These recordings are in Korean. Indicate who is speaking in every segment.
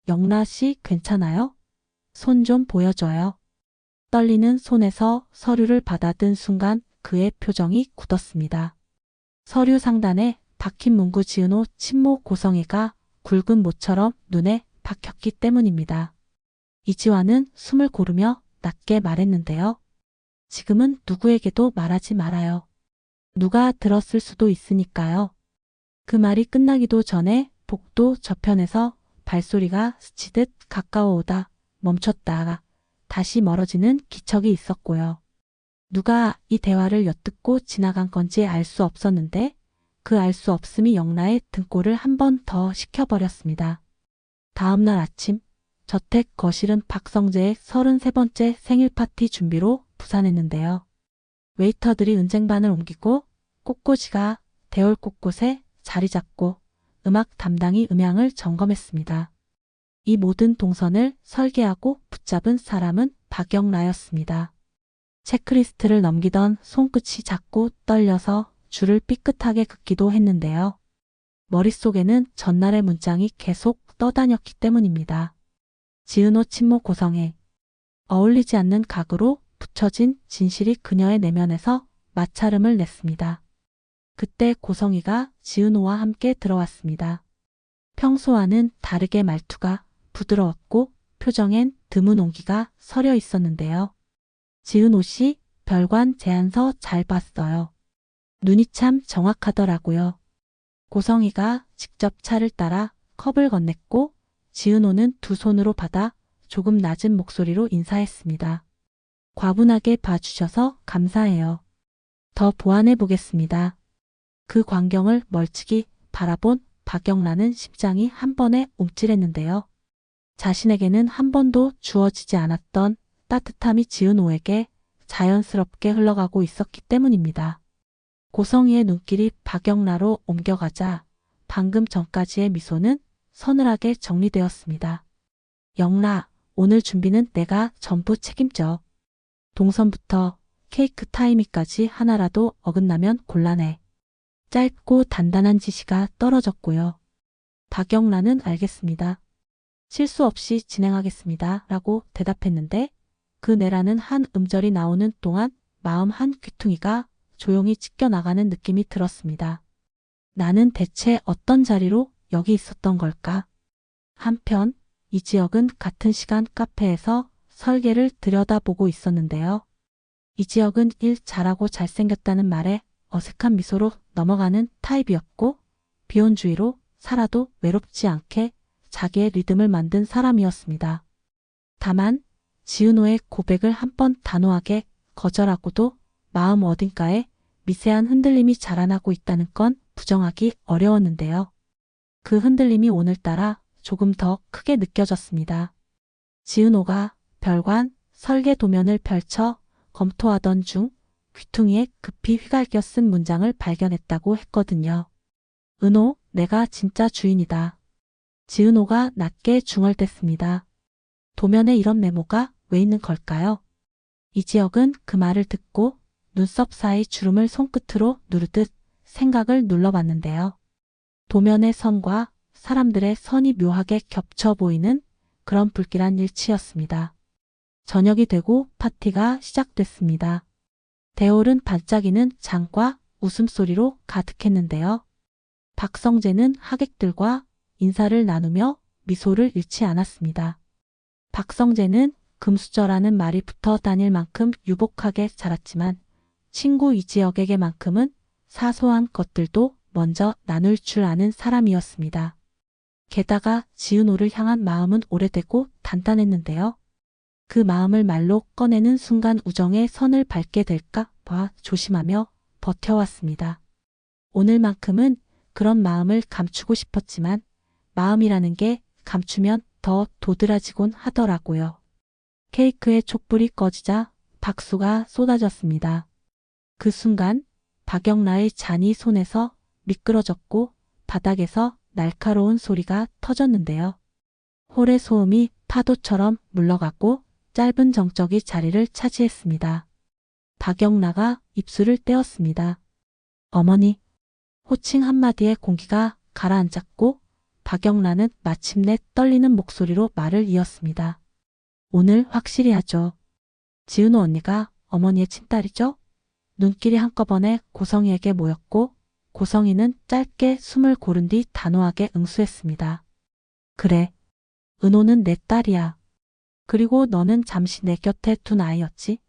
Speaker 1: 영라 씨 괜찮아요? 손 좀 보여줘요. 떨리는 손에서 서류를 받아든 순간 그의 표정이 굳었습니다. 서류 상단에 박힌 문구 지은호 친모 고성이가 굵은 모처럼 눈에 박혔기 때문입니다. 이지화는 숨을 고르며 낮게 말했는데요. 지금은 누구에게도 말하지 말아요. 누가 들었을 수도 있으니까요. 그 말이 끝나기도 전에 복도 저편에서 발소리가 스치듯 가까워오다 멈췄다가 다시 멀어지는 기척이 있었고요. 누가 이 대화를 엿듣고 지나간 건지 알 수 없었는데 그 알 수 없음이 영라의 등골을 한 번 더 식혀버렸습니다. 다음 날 아침 저택 거실은 박성재의 33번째 생일 파티 준비로 부산했는데요. 웨이터들이 은쟁반을 옮기고 꽃꽂이가 대홀 곳곳에 자리 잡고 음악 담당이 음향을 점검했습니다. 이 모든 동선을 설계하고 붙잡은 사람은 박영라였습니다. 체크리스트를 넘기던 손끝이 자꾸 떨려서 줄을 삐끗하게 긋기도 했는데요. 머릿속에는 전날의 문장이 계속 떠다녔기 때문입니다. 지은호 친모 고성애. 어울리지 않는 각으로 붙여진 진실이 그녀의 내면에서 마찰음을 냈습니다. 그때 고성이가 지은호와 함께 들어왔습니다. 평소와는 다르게 말투가 부드러웠고 표정엔 드문 온기가 서려 있었는데요. 지은호 씨, 별관 제안서 잘 봤어요. 눈이 참 정확하더라고요. 고성이가 직접 차를 따라 컵을 건넸고 지은호는 두 손으로 받아 조금 낮은 목소리로 인사했습니다. 과분하게 봐주셔서 감사해요. 더 보완해 보겠습니다. 그 광경을 멀찍이 바라본 박영라는 심장이 한 번에 움찔했는데요. 자신에게는 한 번도 주어지지 않았던 따뜻함이 지은호에게 자연스럽게 흘러가고 있었기 때문입니다. 고성이의 눈길이 박영라로 옮겨가자 방금 전까지의 미소는 서늘하게 정리되었습니다. 영라, 오늘 준비는 내가 전부 책임져. 동선부터 케이크 타이밍까지 하나라도 어긋나면 곤란해. 짧고 단단한 지시가 떨어졌고요. 박영라는 알겠습니다. 실수 없이 진행하겠습니다. 라고 대답했는데 그 내라는 한 음절이 나오는 동안 마음 한 귀퉁이가 조용히 찢겨나가는 느낌이 들었습니다. 나는 대체 어떤 자리로 여기 있었던 걸까? 한편 이 지역은 같은 시간 카페에서 설계를 들여다보고 있었는데요. 이 지역은 일 잘하고 잘생겼다는 말에 어색한 미소로 넘어가는 타입이었고 비혼주의로 살아도 외롭지 않게 자기의 리듬을 만든 사람이었습니다. 다만 지은호의 고백을 한 번 단호하게 거절하고도 마음 어딘가에 미세한 흔들림이 자라나고 있다는 건 부정하기 어려웠는데요. 그 흔들림이 오늘따라 조금 더 크게 느껴졌습니다. 지은호가 별관 설계 도면을 펼쳐 검토하던 중 귀퉁이에 급히 휘갈겨 쓴 문장을 발견했다고 했거든요. 은호, 내가 진짜 주인이다. 지은호가 낮게 중얼댔습니다. 도면에 이런 메모가 왜 있는 걸까요? 이 지역은 그 말을 듣고 눈썹 사이 주름을 손끝으로 누르듯 생각을 눌러봤는데요. 도면의 선과 사람들의 선이 묘하게 겹쳐 보이는 그런 불길한 일치였습니다. 저녁이 되고 파티가 시작됐습니다. 대홀은 반짝이는 장과 웃음소리로 가득했는데요. 박성재는 하객들과 인사를 나누며 미소를 잃지 않았습니다. 박성재는 금수저라는 말이 붙어 다닐 만큼 유복하게 자랐지만 친구 이지혁에게만큼은 사소한 것들도 먼저 나눌 줄 아는 사람이었습니다. 게다가 지은호를 향한 마음은 오래되고 단단했는데요. 그 마음을 말로 꺼내는 순간 우정의 선을 밟게 될까 봐 조심하며 버텨왔습니다. 오늘만큼은 그런 마음을 감추고 싶었지만 마음이라는 게 감추면 더 도드라지곤 하더라고요. 케이크의 촛불이 꺼지자 박수가 쏟아졌습니다. 그 순간 박영라의 잔이 손에서 미끄러졌고 바닥에서 날카로운 소리가 터졌는데요. 홀의 소음이 파도처럼 물러가고 짧은 정적이 자리를 차지했습니다. 박영라가 입술을 떼었습니다. 어머니. 호칭 한마디에 공기가 가라앉았고 박영란은 마침내 떨리는 목소리로 말을 이었습니다. 오늘 확실히 하죠. 지은호 언니가 어머니의 친딸이죠? 눈길이 한꺼번에 고성이에게 모였고 고성이는 짧게 숨을 고른 뒤 단호하게 응수했습니다. 그래. 은호는 내 딸이야. 그리고 너는 잠시 내 곁에 둔 아이였지.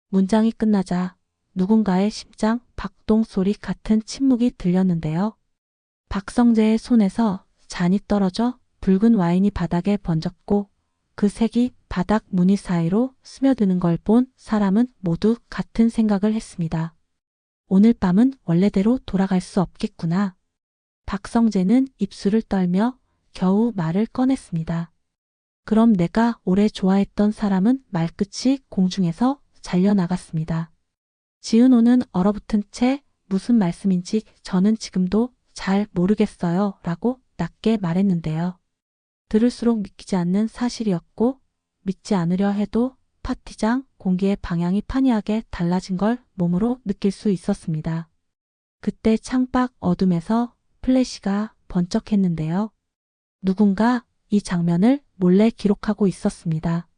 Speaker 1: 문장이 끝나자 누군가의 심장 박동 소리 같은 침묵이 들렸는데요. 박성재의 손에서 잔이 떨어져 붉은 와인이 바닥에 번졌고 그 색이 바닥 무늬 사이로 스며드는 걸 본 사람은 모두 같은 생각을 했습니다. 오늘 밤은 원래대로 돌아갈 수 없겠구나. 박성재는 입술을 떨며 겨우 말을 꺼냈습니다. 그럼 내가 오래 좋아했던 사람은 말끝이 공중에서 잘려나갔습니다. 지은호는 얼어붙은 채 무슨 말씀인지 저는 지금도 잘 모르겠어요 라고 낮게 말했는데요. 들을수록 믿기지 않는 사실이었고 믿지 않으려 해도 파티장 공기의 방향이 판이하게 달라진 걸 몸으로 느낄 수 있었습니다. 그때 창밖 어둠에서 플래시가 번쩍했는데요. 누군가 이 장면을 몰래 기록하고 있었습니다.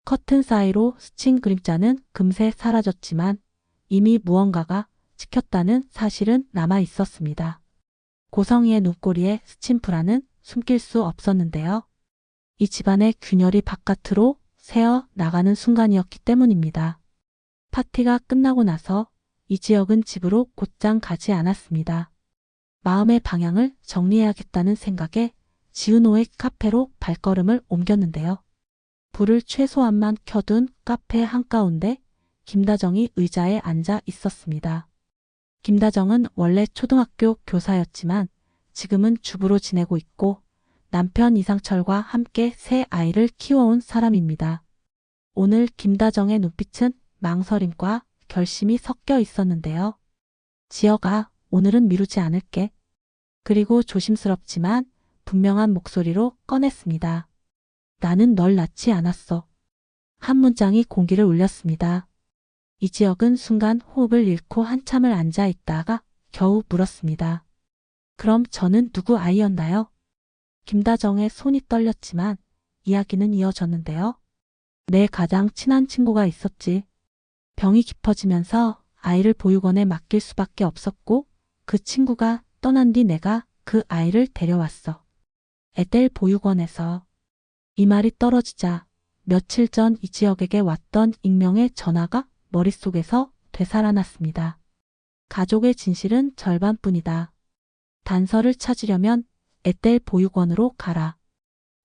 Speaker 1: 커튼 사이로 스친 그림자는 금세 사라졌지만 이미 무언가가 찍혔다는 사실은 남아 있었습니다. 고성이의 눈꼬리에 스친 불안은 숨길 수 없었는데요. 이 집안의 균열이 바깥으로 새어 나가는 순간이었기 때문입니다. 파티가 끝나고 나서 이 지역은 집으로 곧장 가지 않았습니다. 마음의 방향을 정리해야겠다는 생각에 지은호의 카페로 발걸음을 옮겼는데요. 불을 최소한만 켜둔 카페 한가운데 김다정이 의자에 앉아 있었습니다. 김다정은 원래 초등학교 교사였지만 지금은 주부로 지내고 있고 남편 이상철과 함께 새 아이를 키워온 사람입니다. 오늘 김다정의 눈빛은 망설임과 결심이 섞여 있었는데요. 지혁아, 오늘은 미루지 않을게. 그리고 조심스럽지만 분명한 목소리로 꺼냈습니다. 나는 널 낳지 않았어. 한 문장이 공기를 울렸습니다. 이지혁은 순간 호흡을 잃고 한참을 앉아 있다가 겨우 물었습니다. 그럼 저는 누구 아이였나요? 김다정의 손이 떨렸지만 이야기는 이어졌는데요. 내 가장 친한 친구가 있었지. 병이 깊어지면서 아이를 보육원에 맡길 수밖에 없었고 그 친구가 떠난 뒤 내가 그 아이를 데려왔어. 에델 보육원에서. 이 말이 떨어지자 며칠 전 이지혁에게 왔던 익명의 전화가 머릿속에서 되살아났습니다. 가족의 진실은 절반뿐이다. 단서를 찾으려면 에델 보육원으로 가라.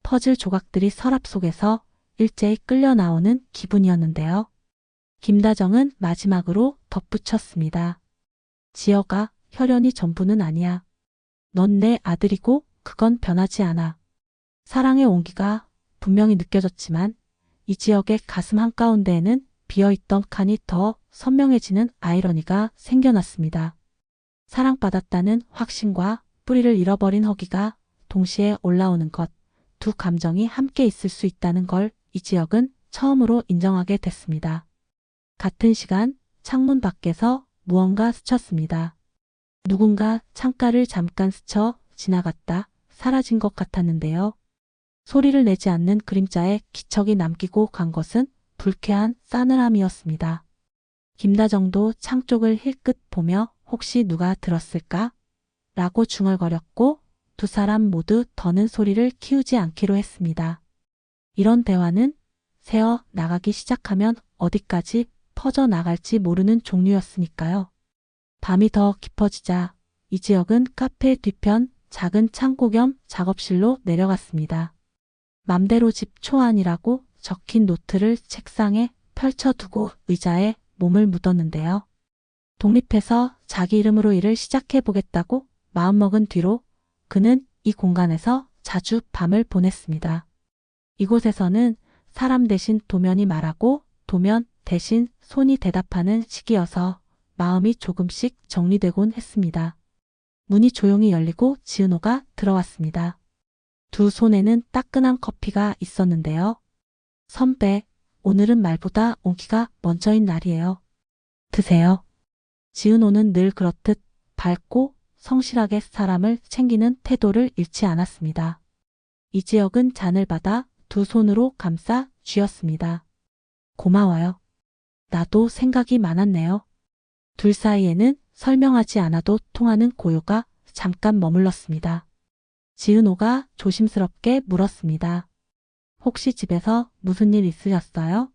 Speaker 1: 퍼즐 조각들이 서랍 속에서 일제히 끌려 나오는 기분이었는데요. 김다정은 마지막으로 덧붙였습니다. 지혁아, 혈연이 전부는 아니야. 넌 내 아들이고 그건 변하지 않아. 사랑의 온기가 분명히 느껴졌지만 이 지역의 가슴 한가운데에는 비어있던 칸이 더 선명해지는 아이러니가 생겨났습니다. 사랑받았다는 확신과 뿌리를 잃어버린 허기가 동시에 올라오는 것, 두 감정이 함께 있을 수 있다는 걸 이 지역은 처음으로 인정하게 됐습니다. 같은 시간 창문 밖에서 무언가 스쳤습니다. 누군가 창가를 잠깐 스쳐 지나갔다 사라진 것 같았는데요. 소리를 내지 않는 그림자에 기척이 남기고 간 것은 불쾌한 싸늘함이었습니다. 김다정도 창 쪽을 힐끗 보며 혹시 누가 들었을까? 라고 중얼거렸고 두 사람 모두 더는 소리를 키우지 않기로 했습니다. 이런 대화는 새어 나가기 시작하면 어디까지 퍼져나갈지 모르는 종류였으니까요. 밤이 더 깊어지자 이 지역은 카페 뒤편 작은 창고 겸 작업실로 내려갔습니다. 맘대로 집 초안이라고 적힌 노트를 책상에 펼쳐두고 의자에 몸을 묻었는데요. 독립해서 자기 이름으로 일을 시작해보겠다고 마음먹은 뒤로 그는 이 공간에서 자주 밤을 보냈습니다. 이곳에서는 사람 대신 도면이 말하고 도면 대신 손이 대답하는 시기여서 마음이 조금씩 정리되곤 했습니다. 문이 조용히 열리고 지은호가 들어왔습니다. 두 손에는 따끈한 커피가 있었는데요. 선배, 오늘은 말보다 온기가 먼저인 날이에요. 드세요. 지은호는 늘 그렇듯 밝고 성실하게 사람을 챙기는 태도를 잃지 않았습니다. 이지혁은 잔을 받아 두 손으로 감싸 쥐었습니다. 고마워요. 나도 생각이 많았네요. 둘 사이에는 설명하지 않아도 통하는 고요가 잠깐 머물렀습니다. 지은호가 조심스럽게 물었습니다. 혹시 집에서 무슨 일 있으셨어요?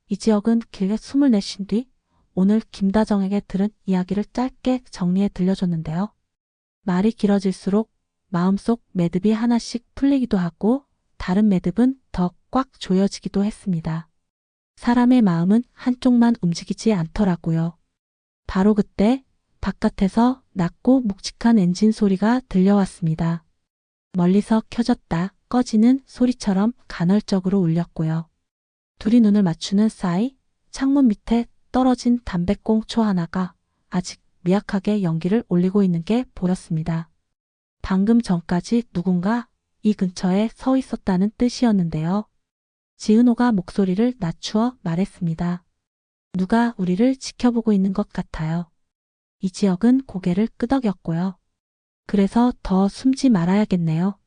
Speaker 1: 이지혁은 길게 숨을 내쉰 뒤 오늘 김다정에게 들은 이야기를 짧게 정리해 들려줬는데요. 말이 길어질수록 마음속 매듭이 하나씩 풀리기도 하고 다른 매듭은 더 꽉 조여지기도 했습니다. 사람의 마음은 한쪽만 움직이지 않더라고요. 바로 그때 바깥에서 낮고 묵직한 엔진 소리가 들려왔습니다. 멀리서 켜졌다 꺼지는 소리처럼 간헐적으로 울렸고요. 둘이 눈을 맞추는 사이 창문 밑에 떨어진 담배꽁초 하나가 아직 미약하게 연기를 올리고 있는 게 보였습니다. 방금 전까지 누군가 이 근처에 서 있었다는 뜻이었는데요. 지은호가 목소리를 낮추어 말했습니다. 누가 우리를 지켜보고 있는 것 같아요. 이지혁은 고개를 끄덕였고요. 그래서 더 숨지 말아야겠네요.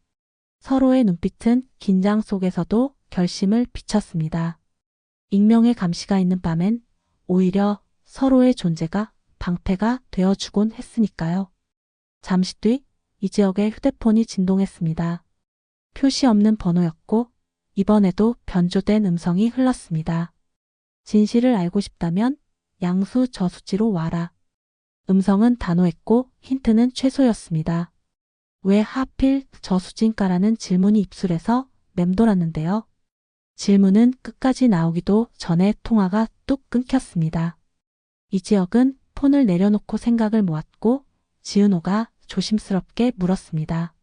Speaker 1: 서로의 눈빛은 긴장 속에서도 결심을 비쳤습니다. 익명의 감시가 있는 밤엔 오히려 서로의 존재가 방패가 되어주곤 했으니까요. 잠시 뒤 이지혁의 휴대폰이 진동했습니다. 표시 없는 번호였고 이번에도 변조된 음성이 흘렀습니다. 진실을 알고 싶다면 양수 저수지로 와라. 음성은 단호했고 힌트는 최소였습니다. 왜 하필 저수지인가라는 질문이 입술에서 맴돌았는데요. 질문은 끝까지 나오기도 전에 통화가 뚝 끊겼습니다. 이지혁은 폰을 내려놓고 생각을 모았고 지은호가 조심스럽게 물었습니다.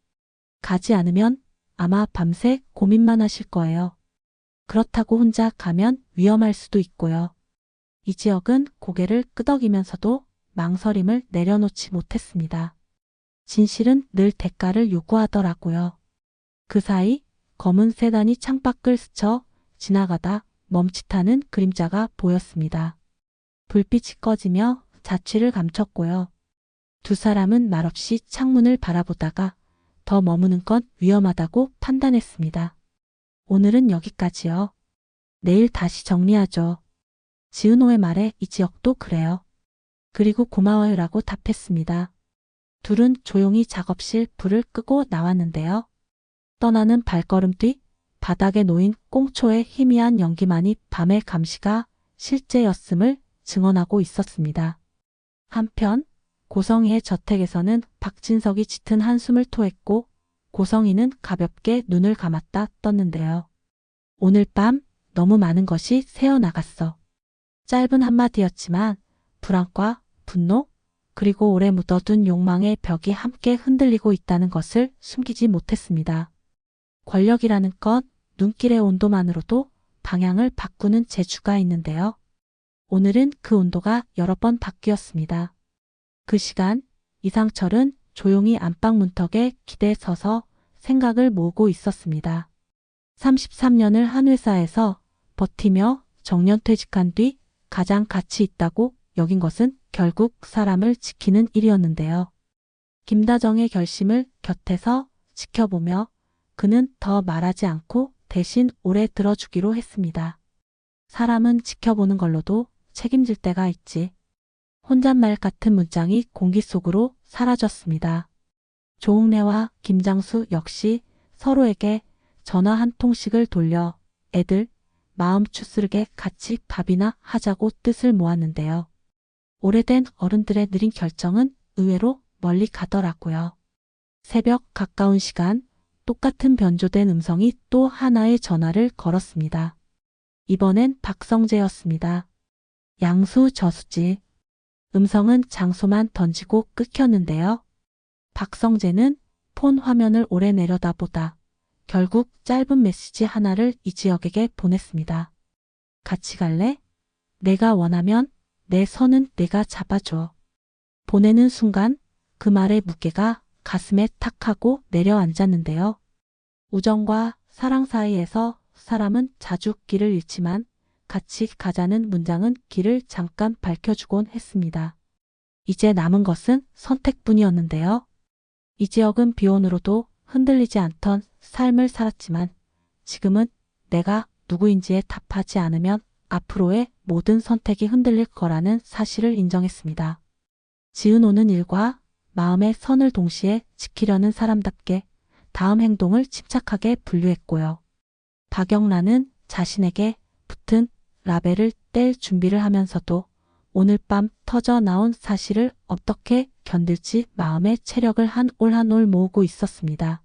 Speaker 1: 가지 않으면 아마 밤새 고민만 하실 거예요. 그렇다고 혼자 가면 위험할 수도 있고요. 이지혁은 고개를 끄덕이면서도 망설임을 내려놓지 못했습니다. 진실은 늘 대가를 요구하더라고요. 그 사이 검은 세단이 창밖을 스쳐 지나가다 멈칫하는 그림자가 보였습니다. 불빛이 꺼지며 자취를 감췄고요. 두 사람은 말없이 창문을 바라보다가 더 머무는 건 위험하다고 판단했습니다. 오늘은 여기까지요. 내일 다시 정리하죠. 지은호의 말에 이지혁도 그래요. 그리고 고마워요라고 답했습니다. 둘은 조용히 작업실 불을 끄고 나왔는데요. 떠나는 발걸음 뒤 바닥에 놓인 꽁초의 희미한 연기만이 밤의 감시가 실제였음을 증언하고 있었습니다. 한편 고성희의 저택에서는 박진석이 짙은 한숨을 토했고 고성희는 가볍게 눈을 감았다 떴는데요. 오늘 밤 너무 많은 것이 새어나갔어. 짧은 한마디였지만 불안과 분노 그리고 오래 묻어둔 욕망의 벽이 함께 흔들리고 있다는 것을 숨기지 못했습니다. 권력이라는 건 눈길의 온도만으로도 방향을 바꾸는 재주가 있는데요. 오늘은 그 온도가 여러 번 바뀌었습니다. 그 시간 이상철은 조용히 안방 문턱에 기대 서서 생각을 모으고 있었습니다. 33년을 한 회사에서 버티며 정년퇴직한 뒤 가장 가치 있다고 여긴 것은 결국 사람을 지키는 일이었는데요. 김다정의 결심을 곁에서 지켜보며 그는 더 말하지 않고 대신 오래 들어주기로 했습니다. 사람은 지켜보는 걸로도 책임질 때가 있지. 혼잣말 같은 문장이 공기 속으로 사라졌습니다. 조홍래와 김장수 역시 서로에게 전화 한 통씩을 돌려 애들 마음 추스르게 같이 밥이나 하자고 뜻을 모았는데요. 오래된 어른들의 느린 결정은 의외로 멀리 가더라고요. 새벽 가까운 시간 똑같은 변조된 음성이 또 하나의 전화를 걸었습니다. 이번엔 박성재였습니다. 양수 저수지. 음성은 장소만 던지고 끊겼는데요. 박성재는 폰 화면을 오래 내려다보다 결국 짧은 메시지 하나를 이지혁에게 보냈습니다. 같이 갈래? 내가 원하면 내 손은 내가 잡아줘. 보내는 순간 그 말의 무게가 가슴에 탁 하고 내려앉았는데요. 우정과 사랑 사이에서 사람은 자주 길을 잃지만 같이 가자는 문장은 길을 잠깐 밝혀주곤 했습니다. 이제 남은 것은 선택뿐이었는데요. 이 지역은 비혼으로도 흔들리지 않던 삶을 살았지만 지금은 내가 누구인지에 답하지 않으면 앞으로의 모든 선택이 흔들릴 거라는 사실을 인정했습니다. 지은호는 일과 마음의 선을 동시에 지키려는 사람답게 다음 행동을 침착하게 분류했고요. 박영란은 자신에게 붙은 라벨을 뗄 준비를 하면서도 오늘 밤 터져 나온 사실을 어떻게 견딜지 마음의 체력을 한 올 한 올 모으고 있었습니다.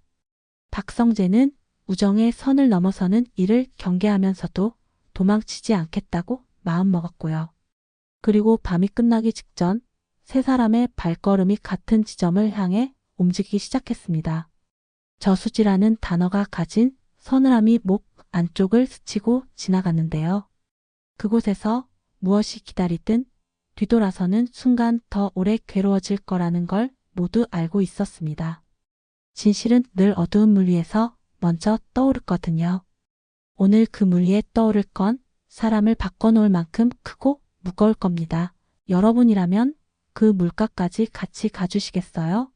Speaker 1: 박성재는 우정의 선을 넘어서는 일을 경계하면서도 도망치지 않겠다고 마음먹었고요. 그리고 밤이 끝나기 직전 세 사람의 발걸음이 같은 지점을 향해 움직이기 시작했습니다. 저수지라는 단어가 가진 서늘함이 목 안쪽을 스치고 지나갔는데요. 그곳에서 무엇이 기다리든 뒤돌아서는 순간 더 오래 괴로워질 거라는 걸 모두 알고 있었습니다. 진실은 늘 어두운 물 위에서 먼저 떠오르거든요. 오늘 그 물 위에 떠오를 건 사람을 바꿔놓을 만큼 크고 무거울 겁니다. 여러분이라면 그 물가까지 같이 가주시겠어요?